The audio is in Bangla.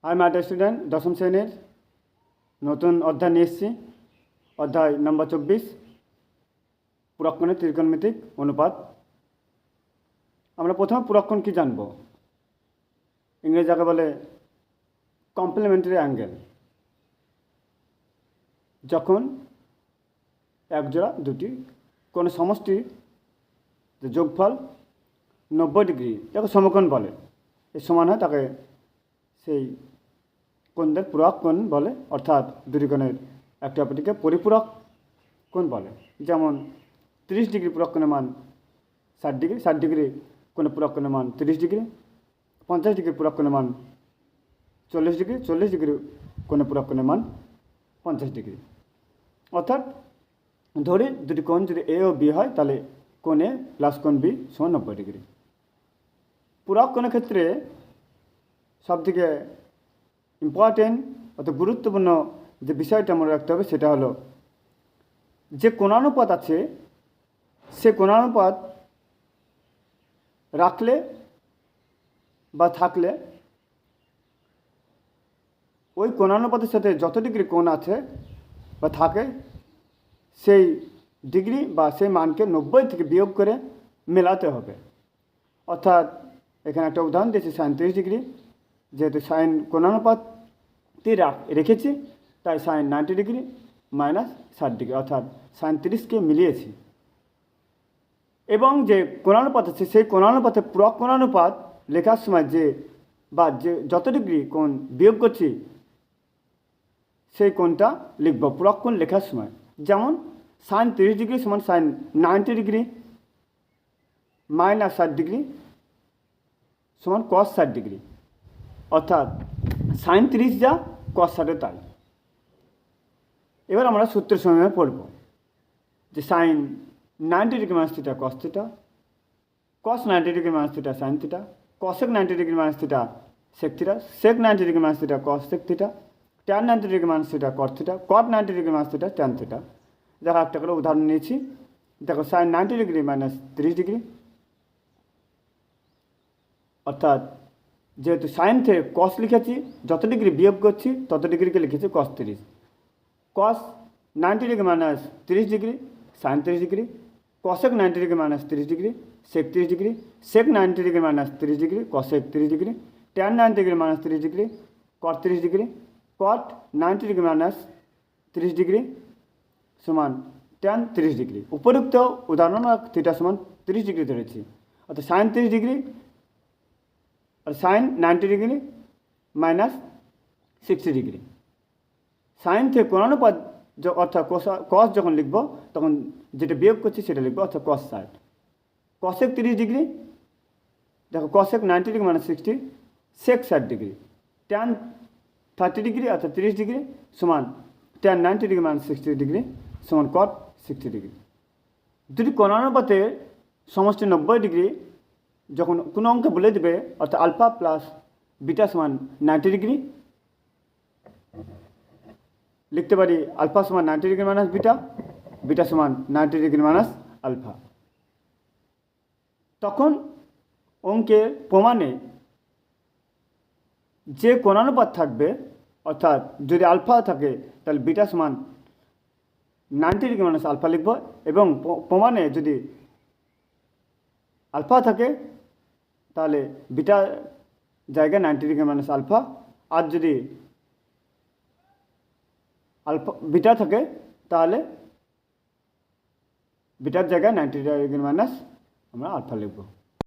হাই মাই স্টুডেন্ট, দশম শ্রেণীর নতুন অধ্যায় নিয়ে এসেছি। অধ্যায় নম্বর 24, পুরক্ষণের ত্রিকোণমিতিক অনুপাত। আমরা প্রথমে পুরক্ষণ কি জানব। ইংরেজি যাকে বলে কমপ্লিমেন্টারি অ্যাঙ্গেল। যখন একজোড়া দুটি কোনো সমষ্টি যোগফল 90 ডিগ্রি, যাকে সমকোণ বলে, এর সমান হয়, তাকে সেই কোণদের পূরক কোণ বলে। অর্থাৎ দুটি কোণের একটি অপরটিকে পরিপূরক কোণ বলে। যেমন 30 ডিগ্রি পূরক কোণের মান 60 ডিগ্রি, 60 ডিগ্রি কোণের পূরক কোণের মান 30 ডিগ্রি, 50 ডিগ্রি পূরক কোণের মান 40 ডিগ্রি, 40 ডিগ্রি কোণের পূরক কোণের মান 50 ডিগ্রি। অর্থাৎ ধরি দুটি কোণ যদি এ ও বি হয়, তাহলে কোণ এ প্লাস কোণ বি সমান 90 ডিগ্রি। পূরক কোণের ক্ষেত্রে সবথেকে ইম্পর্টেন্ট অর্থাৎ গুরুত্বপূর্ণ যে বিষয়টা মনে রাখতে হবে, সেটা হলো যে কোণানুপাত আছে, সে কোণানুপাত রাখলে বা থাকলে ওই কোণানুপাতের সাথে যত ডিগ্রি কোণ আছে বা থাকে, সেই ডিগ্রি বা সেই মানকে 90 থেকে বিয়োগ করে মেলাতে হবে। অর্থাৎ এখানে একটা উদাহরণ দিয়েছি, সাইন 30 ডিগ্রি। যেহেতু সাইন কোণানুপাতটি রেখেছি, তাই সাইন 90 ডিগ্রি মাইনাস 60 ডিগ্রি, অর্থাৎ সাইন 30কে মিলিয়েছি। এবং যে কোণানুপাত আছে, সেই কোণানুপাতে পূরক কোণানুপাত লেখার সময় যে যত ডিগ্রি কোণ বিয়োগ করছি, সেই কোণটা লিখব পূরক কোণ লেখার সময়। যেমন সাইন 30 ডিগ্রি সমান সাইন 90 ডিগ্রি মাইনাস 60 ডিগ্রি সমান কস 60 ডিগ্রি। অর্থাৎ সাইন 30 যা, কস 60 তাই। এবার আমরা সূত্রের সময় পড়ব যে sine 90 degree minus theta cos theta, cos 90 degree minus theta sine theta, cosec 90 degree minus theta sec theta, sec 90 degree minus theta cosec theta, tan 90 degree minus theta cot theta, cot 90 degree minus theta tan theta. দেখো একটা করে উদাহরণ নিয়েছি। দেখো সাইন 90 ডিগ্রি মাইনাস 30 ডিগ্রি, অর্থাৎ যেহেতু সাইন থেকে কস লিখেছি, যত ডিগ্রি বিয়োগ করছি তত ডিগ্রিকে লিখেছি cos 30। Cos 90 degree minus 30 degree sine 30 degree, cosec 90 degree minus 30 degree sec 30 degree, sec 90 degree minus 30 degree cosec 30 degree, tan 90 degree minus 30 degree cot 30 degree, cot 90 degree minus 30 degree সমান ট্যান 30 ডিগ্রি। উপরোক্ত উদাহরণ থিটা সমান 30 ডিগ্রি ধরেছি। অর্থাৎ সাইন 30 ডিগ্রি আর sine 90 degree minus 60 degree. Sign থেকে কোণানুপাত অর্থাৎ কস যখন লিখব, তখন যেটা বিয়োগ করছি সেটা লিখবো, অর্থাৎ কস 60। কসেক 30 ডিগ্রি, দেখো কসেক 90 ডিগ্রি মাইনাস 60 সেক 60 ডিগ্রি, ট্যান 30 ডিগ্রি অর্থাৎ 30 ডিগ্রি সমান ট্যান 90 ডিগ্রি মাইনাস 60 ডিগ্রি সমান কট 60 ডিগ্রি। দুটি কোণানুপাতে সমষ্টি 90 ডিগ্রি যখন কোনো অঙ্কে বলে দেবে, অর্থাৎ আলফা প্লাস বিটা সমান 90 ডিগ্রি, লিখতে পারি আলফা সমান 90 ডিগ্রি মাইনাস বিটা, বিটা সমান 90 ডিগ্রি মাইনাস আলফা। তখন অঙ্কের প্রমাণে যে কোণানুপাত থাকবে, অর্থাৎ যদি আলফা থাকে তাহলে বিটা সমান 90 ডিগ্রি মাইনাস আলফা লিখব, এবং প্রমাণে যদি আলফা থাকে তাহলে বিটা জায়গায় 90 ডিগ্রি মাইনাস আলফা, আর যদি আলফা বিটা থাকে তাহলে বিটার জায়গায় 90 ডিগ্রি মাইনাস আমরা আলফা লিখব।